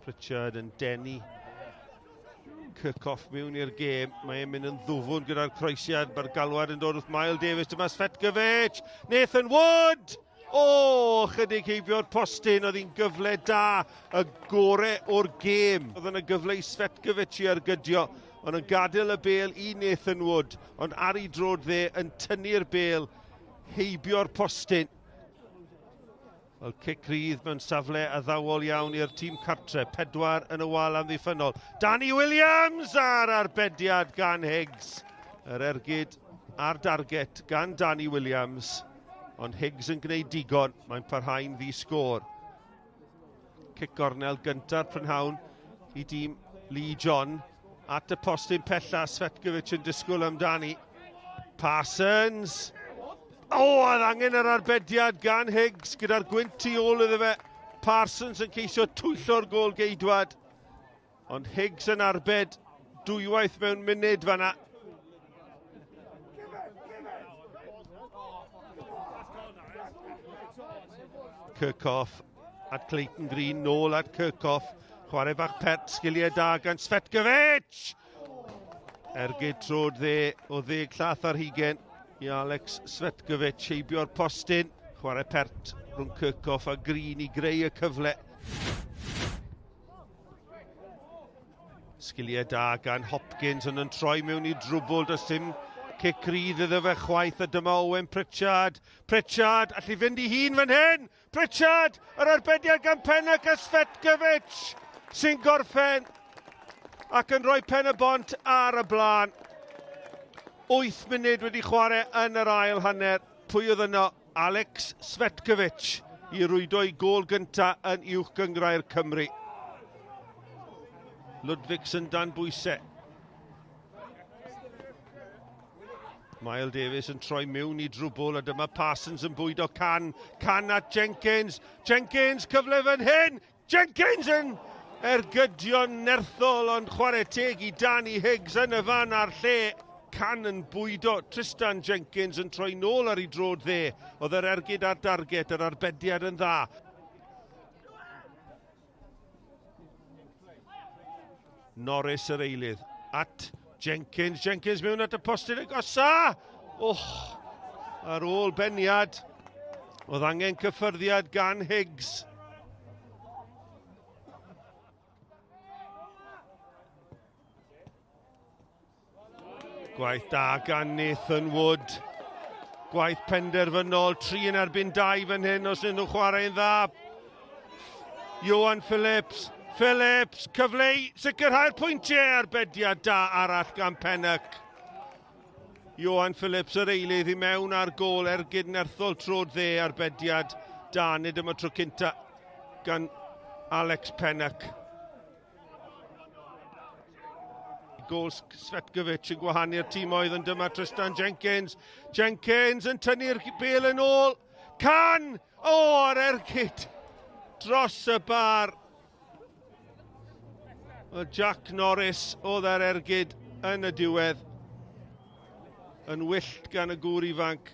Pritchard yn denu Kirchhoff mewn i'r gêm. Mae e'n mynd yn ddwfwn gyda'r croesiad. Mae'r galwad yn dod wrth Miles Davies. Dyma Svetkovic. Nathan Wood! O, chydig heibio'r postyn. Oedd hi'n gyfle da. Y gore o'r gêm. Oedd yna gyfle i Svetkovic i argydio. Ond yn gadael y bêl i Nathan Wood. Ond ar ei drod dde yn tynnu'r bêl. Heibio'r postyn. Wel, cic rydd mewn safle addawol iawn i'r tîm cartre. 4 yn y wal am ddiffynol. Danny Williams ar arbediad gan Higgs. Yr ergyd ar darget gan Danny Williams. Ond Higgs yn gwneud digon. Mae'n parhau'n ddi-sgôr. Cic gornel gynta'r prynhawn i dîm Lee John. At y postyn pella, Svetkovic yn disgwyl amdani. Parsons. Oedd angen yr arbediad gan Higgs gyda'r gwynt tu ôl iddo fe. Parsons yn ceisio twyllo'r gôl geidwad. Ond Higgs yn arbed dwywaith mewn munud fanna. Kirchhoff at Clayton Green, nôl at Kirchhoff. Chwarae bach pert, sgiliau da gan Svetkovic. Ergyd trod dde o ddeg llath ar hugen i Alex Svetkovic. Heibio'r postyn. Chwarae pert rhwng Kirchhoff a Green i greu y cyfle. Sgiliau da gan Hopkins yn troi mewn i drwbl. Does dim cic rydd iddo fe chwaith, a dyma Owen Pritchard. Pritchard, allu fynd i hun fan hyn. Pritchard, yr arbediad gan Pennock a Svetkovic sy'n gorffen ac yn rhoi Pen-y-bont ar y blaen. 8 munud wedi chwarae yn yr ail hanner. Pwy oedd yno? Alex Svetkovic i rwydo i gôl gynta yn Uwch Gynghrair Cymru. Ludvigsen dan bwysau. Miles Davies yn troi mewn i drwbl, a dyma Parsons yn bwydo can at Jenkins. Jenkins, cyfle fan hyn. Jenkins yn ergydion nerthol, ond chwarae teg i Danny Higgs yn y fan ar lle. Can yn bwydo. Tristan Jenkins yn troi nôl ar ei drod dde. Oedd yr ergyd ar darget, yr arbediad yn dda. Norris yr eilydd at Jenkins. Jenkins mewn at y postyn y gosa. Ar ôl beniad. Oedd angen cyffyrddiad gan Higgs. Gwaith da gan Nathan Wood. Gwaith penderfynol, 3 yn erbyn 2 fan hyn os ydyn nhw chwarae'n dda. Johan Phillips, cyfle i sicrhau'r pwyntiau, arbediad da arall gan Pennock. Johan Phillips yr eilydd i mewn ar gôl, ergyd nerthol trod dde, arbediad da, nid yma tro cynta gan Alex Pennock. Gôl Svetkovic yn gwahanu'r tîm oedd yn dyma Tristan Jenkins. Jenkins yn tynnu'r bêl yn ôl. Can! Ar ergyd dros y bar. Jack Norris oedd ar ergyd yn y diwedd. Yn wyllt gan y gŵr ifanc.